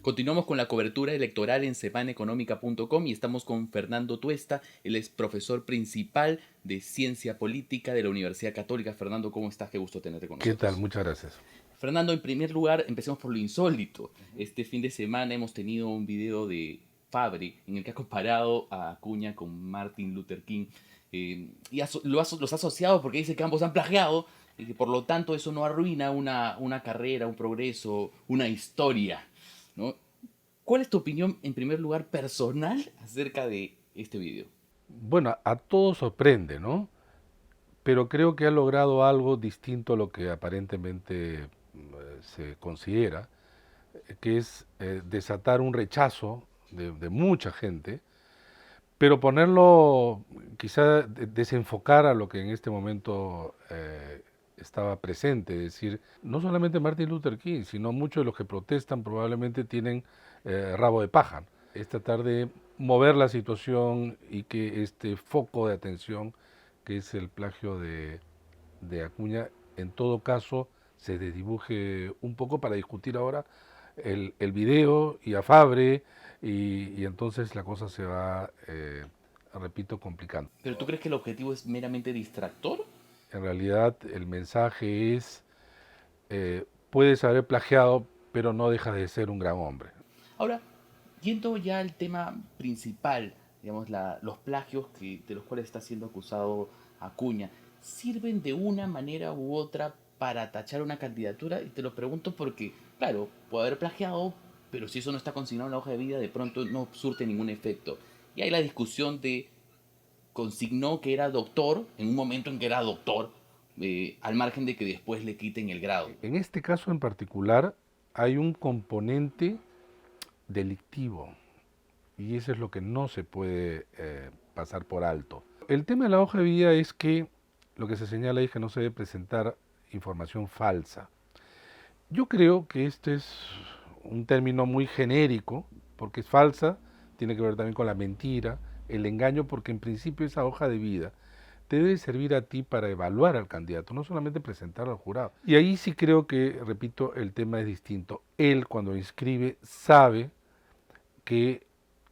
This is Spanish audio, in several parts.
Continuamos con la cobertura electoral en semaneconómica.com y estamos con Fernando Tuesta. Él es profesor principal de Ciencia Política de la Universidad Católica. Fernando, ¿cómo estás? Qué gusto tenerte con ¿Qué tal? nosotros. Muchas gracias. Fernando, en primer lugar, empecemos por lo insólito. Este fin de semana hemos tenido un video de Fabri en el que ha comparado a Acuña con Martin Luther King. Los ha asociado porque dice que ambos han plagiado y que por lo tanto eso no arruina una carrera, un progreso, una historia, ¿no? ¿Cuál es tu opinión, en primer lugar, personal acerca de este video? Bueno, a todos sorprende, ¿no? Pero creo que ha logrado algo distinto a lo que aparentemente se considera, que es desatar un rechazo de mucha gente, pero ponerlo, quizá desenfocar a lo que en este momento estaba presente, es decir, no solamente Martin Luther King, sino muchos de los que protestan probablemente tienen rabo de paja. Es tratar de mover la situación y que este foco de atención, que es el plagio de Acuña, en todo caso se desdibuje un poco para discutir ahora el video y a Fabre, y entonces la cosa se va, repito, complicando. ¿Pero tú crees que el objetivo es meramente distractor? En realidad el mensaje es, puedes haber plagiado, pero no dejas de ser un gran hombre. Ahora, yendo ya al tema principal, digamos, los plagios de los cuales está siendo acusado Acuña, ¿sirven de una manera u otra para tachar una candidatura? Y te lo pregunto porque, claro, puede haber plagiado, pero si eso no está consignado en la hoja de vida, de pronto no surte ningún efecto. Y hay la discusión de consignó que era doctor en un momento en que era doctor, al margen de que después le quiten el grado. En este caso en particular hay un componente delictivo y eso es lo que no se puede pasar por alto. El tema de la hoja de vida es que lo que se señala es que no se debe presentar información falsa. Yo creo que este es un término muy genérico, porque es falsa, tiene que ver también con la mentira, el engaño, porque en principio esa hoja de vida te debe servir a ti para evaluar al candidato, no solamente presentarlo al jurado. Y ahí sí creo que, repito, el tema es distinto. Él cuando inscribe sabe que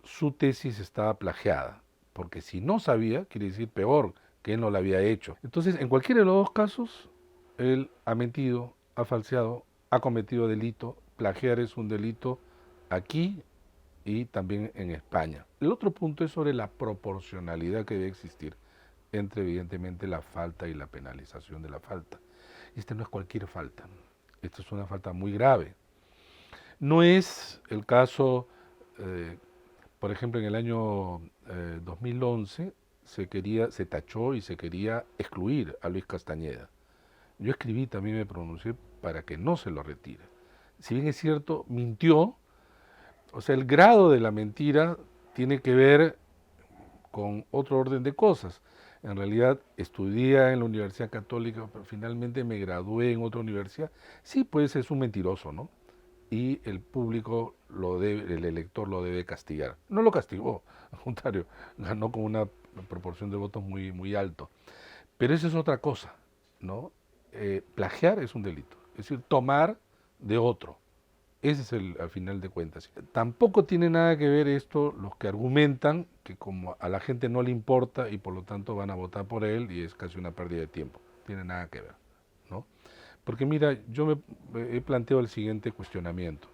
su tesis estaba plagiada, porque si no sabía, quiere decir peor, que él no la había hecho. Entonces, en cualquiera de los dos casos, él ha mentido, ha falseado, ha cometido delito, plagiar es un delito aquí y también en España. El otro punto es sobre la proporcionalidad que debe existir entre evidentemente la falta y la penalización de la falta. Este no es cualquier falta, esto es una falta muy grave. No es el caso, eh, por ejemplo, en el año 2011 se tachó y se quería excluir a Luis Castañeda. Yo escribí, también me pronuncié para que no se lo retire. Si bien es cierto, mintió, o sea, el grado de la mentira tiene que ver con otro orden de cosas. En realidad estudié en la Universidad Católica, pero finalmente me gradué en otra universidad. Sí, pues es un mentiroso, ¿no? Y el público lo debe, el elector lo debe castigar. No lo castigó, al contrario, ganó con una proporción de votos muy, muy alto. Pero eso es otra cosa, ¿no? Plagiar es un delito, es decir, tomar de otro. Ese es el, al final de cuentas. Tampoco tiene nada que ver esto los que argumentan que como a la gente no le importa y por lo tanto van a votar por él y es casi una pérdida de tiempo. Tiene nada que ver, ¿no? Porque mira, yo me he planteado el siguiente cuestionamiento.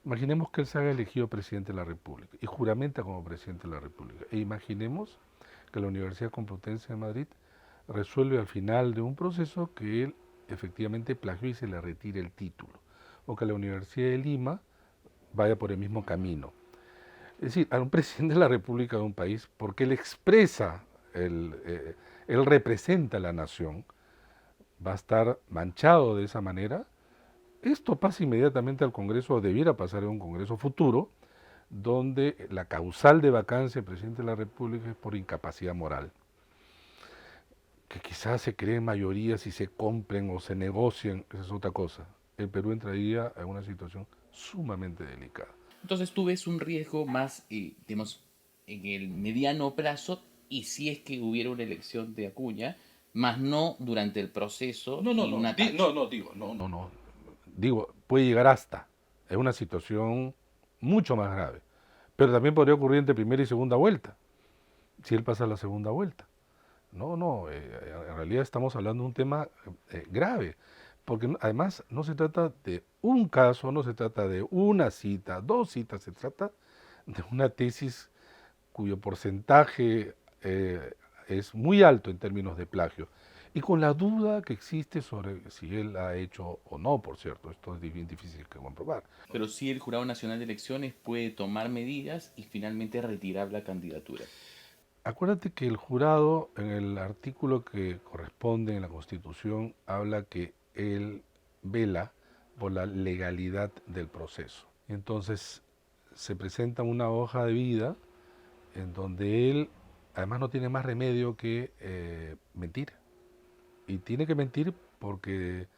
Imaginemos que él se haga elegido presidente de la República y juramenta como presidente de la República. E imaginemos que la Universidad Complutense de Madrid resuelve al final de un proceso que él efectivamente plagió y se le retire el título. O que la Universidad de Lima vaya por el mismo camino. Es decir, a un presidente de la República de un país, porque él expresa, él representa a la nación, va a estar manchado de esa manera. Esto pasa inmediatamente al Congreso, o debiera pasar en un Congreso futuro, donde la causal de vacancia del presidente de la República es por incapacidad moral. Que quizás se creen mayorías y se compren o se negocien, esa es otra cosa. El Perú entraría a una situación sumamente delicada. Entonces tú ves un riesgo más, digamos, en el mediano plazo y si es que hubiera una elección de Acuña, más no durante el proceso y un ataque. No, digo, puede llegar hasta. Es una situación mucho más grave. Pero también podría ocurrir entre primera y segunda vuelta, si él pasa la segunda vuelta. No, no, en realidad estamos hablando de un tema grave, porque además no se trata de un caso, no se trata de una cita, dos citas, se trata de una tesis cuyo porcentaje es muy alto en términos de plagio, y con la duda que existe sobre si él ha hecho o no, por cierto, esto es bien difícil que comprobar. Pero sí el Jurado Nacional de Elecciones puede tomar medidas y finalmente retirar la candidatura. Acuérdate que el jurado, en el artículo que corresponde en la Constitución, habla que él vela por la legalidad del proceso. Entonces, se presenta una hoja de vida en donde él, además, no tiene más remedio que mentir. Y tiene que mentir porque,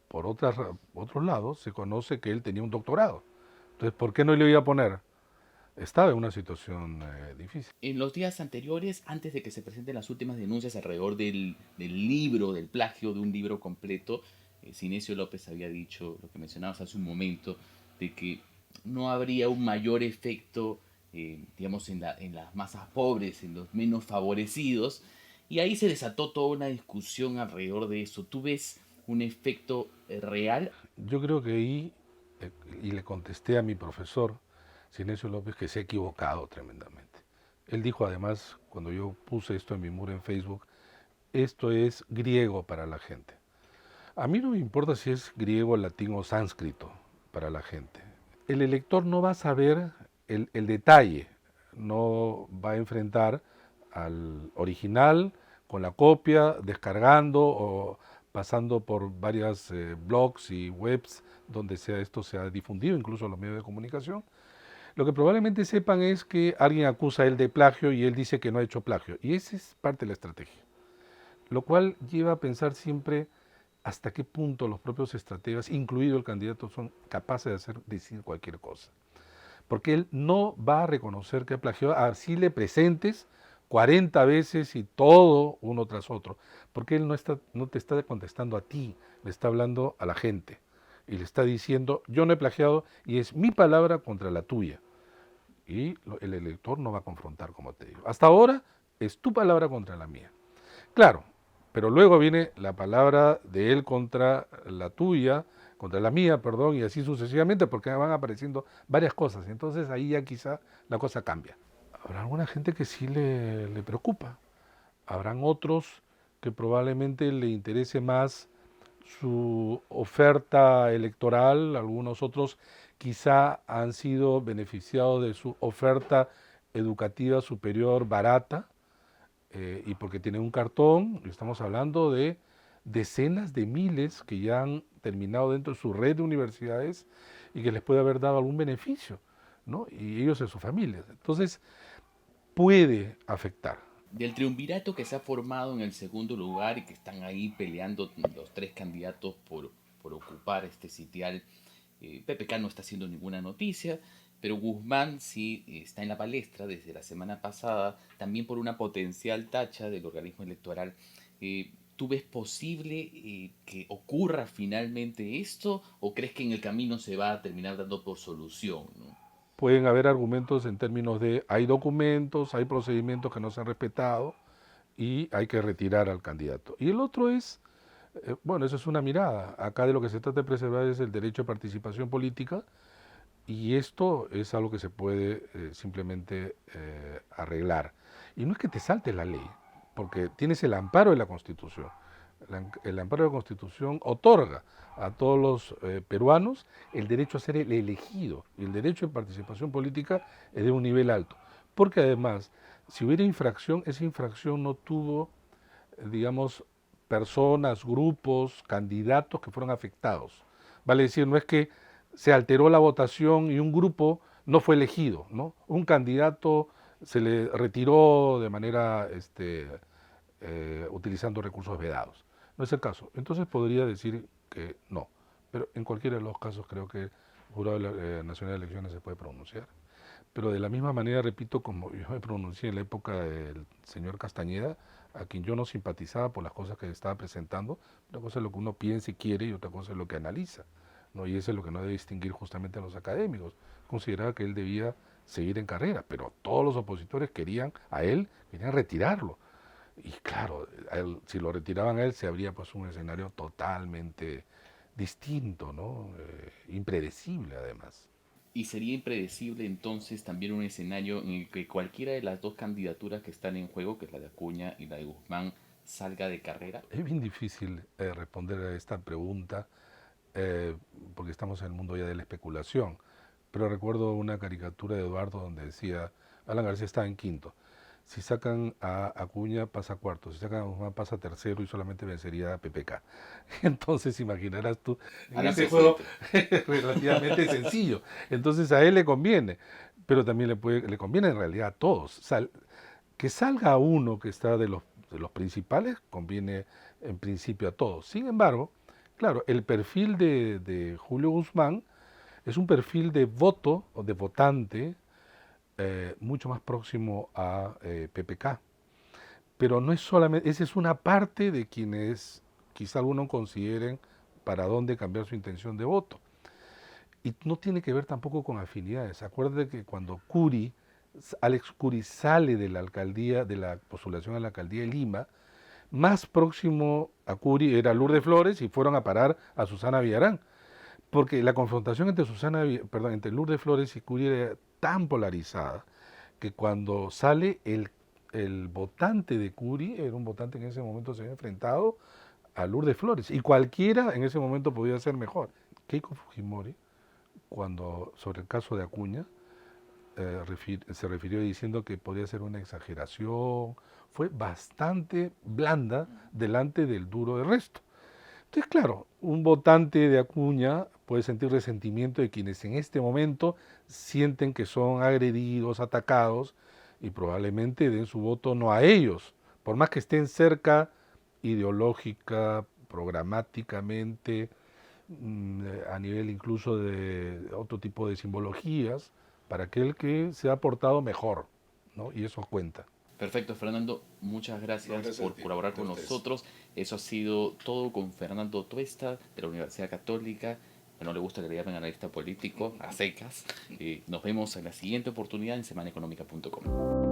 por otros lados, se conoce que él tenía un doctorado. Entonces, ¿por qué no le iba a poner? Estaba en una situación difícil. En los días anteriores, antes de que se presenten las últimas denuncias alrededor del libro, del plagio de un libro completo, Cinesio López había dicho lo que mencionabas hace un momento, de que no habría un mayor efecto, digamos, en las masas pobres, en los menos favorecidos, y ahí se desató toda una discusión alrededor de eso. ¿Tú ves un efecto real? Yo creo que ahí, y le contesté a mi profesor, Cinesio López, que se ha equivocado tremendamente. Él dijo además, cuando yo puse esto en mi muro en Facebook, esto es griego para la gente. A mí no me importa si es griego, latín o sánscrito para la gente. El elector no va a saber el detalle, no va a enfrentar al original con la copia, descargando o pasando por varias blogs y webs donde esto se ha difundido, incluso en los medios de comunicación. Lo que probablemente sepan es que alguien acusa a él de plagio y él dice que no ha hecho plagio. Y esa es parte de la estrategia. Lo cual lleva a pensar siempre hasta qué punto los propios estrategas, incluido el candidato, son capaces de decir cualquier cosa. Porque él no va a reconocer que ha plagiado, así le presentes 40 veces y todo uno tras otro. Porque él no te está contestando a ti, le está hablando a la gente. Y le está diciendo, yo no he plagiado y es mi palabra contra la tuya. Y el elector no va a confrontar, como te digo. Hasta ahora es tu palabra contra la mía. Claro, pero luego viene la palabra de él contra la tuya, contra la mía, perdón, y así sucesivamente, porque van apareciendo varias cosas. Entonces ahí ya quizá la cosa cambia. Habrá alguna gente que sí le preocupa. Habrán otros que probablemente le interese más su oferta electoral, algunos otros quizá han sido beneficiados de su oferta educativa superior barata, y porque tienen un cartón, estamos hablando de decenas de miles que ya han terminado dentro de su red de universidades y que les puede haber dado algún beneficio, ¿no? Y ellos y sus familias. Entonces, puede afectar. Del triunvirato que se ha formado en el segundo lugar y que están ahí peleando los tres candidatos por ocupar este sitial, PPK no está haciendo ninguna noticia, pero Guzmán sí está en la palestra desde la semana pasada, también por una potencial tacha del organismo electoral. ¿Tú ves posible que ocurra finalmente esto o crees que en el camino se va a terminar dando por solución, ¿no? Pueden haber argumentos en términos de hay documentos, hay procedimientos que no se han respetado y hay que retirar al candidato. Y el otro es, bueno, eso es una mirada. Acá de lo que se trata de preservar es el derecho a participación política y esto es algo que se puede simplemente arreglar. Y no es que te salte la ley, porque tienes el amparo de la Constitución. El amparo de la Constitución otorga a todos los peruanos el derecho a ser el elegido. Y el derecho de participación política es de un nivel alto. Porque además, si hubiera infracción, esa infracción no tuvo, digamos, personas, grupos, candidatos que fueron afectados. Vale decir, no es que se alteró la votación y un grupo no fue elegido, ¿no? Un candidato se le retiró de manera utilizando recursos vedados. No es el caso. Entonces podría decir que no. Pero en cualquiera de los casos creo que el Jurado Nacional de Elecciones se puede pronunciar. Pero de la misma manera, repito, como yo me pronuncié en la época del señor Castañeda, a quien yo no simpatizaba por las cosas que estaba presentando, una cosa es lo que uno piensa y quiere y otra cosa es lo que analiza, ¿no? Y eso es lo que no debe distinguir justamente a los académicos. Consideraba que él debía seguir en carrera, pero todos los opositores querían retirarlo. Y claro, si lo retiraban a él, se abría pues un escenario totalmente distinto, ¿no? Impredecible además. Y sería impredecible entonces también un escenario en el que cualquiera de las dos candidaturas que están en juego, que es la de Acuña y la de Guzmán, salga de carrera. Es bien difícil responder a esta pregunta eh, porque estamos en el mundo ya de la especulación. Pero recuerdo una caricatura de Eduardo donde decía, Alan García está en quinto. Si sacan a Acuña pasa cuarto, si sacan a Guzmán pasa tercero y solamente vencería a PPK. Entonces imaginarás tú, en Alan ese juego presidente. relativamente sencillo. Entonces a él le conviene, pero también le conviene en realidad a todos. Que salga uno que está de los principales conviene en principio a todos. Sin embargo, claro, el perfil de Julio Guzmán es un perfil de voto o de votante mucho más próximo a PPK. Pero no es solamente, esa es una parte de quienes quizá algunos consideren para dónde cambiar su intención de voto. Y no tiene que ver tampoco con afinidades. Acuérdate que cuando Alex Curi sale de la alcaldía, de la postulación a la alcaldía de Lima, más próximo a Curi era Lourdes Flores y fueron a parar a Susana Villarán. Porque la confrontación entre Lourdes Flores y Curi era tan polarizada que cuando sale el votante de Curi, era un votante que en ese momento se había enfrentado a Lourdes Flores. Y cualquiera en ese momento podía ser mejor. Keiko Fujimori, cuando sobre el caso de Acuña, se refirió diciendo que podía ser una exageración, fue bastante blanda delante del duro del resto. Entonces, claro, un votante de Acuña puede sentir resentimiento de quienes en este momento sienten que son agredidos, atacados, y probablemente den su voto no a ellos, por más que estén cerca ideológica, programáticamente, a nivel incluso de otro tipo de simbologías, para aquel que se ha portado mejor, ¿no? Y eso cuenta. Perfecto, Fernando. Muchas No, gracias gracias a por ti, colaborar de con ustedes. nosotros. Eso ha sido todo con Fernando Tuesta de la Universidad Católica. No le gusta que le llamen analista político, a secas. Nos vemos en la siguiente oportunidad en semaneconómica.com.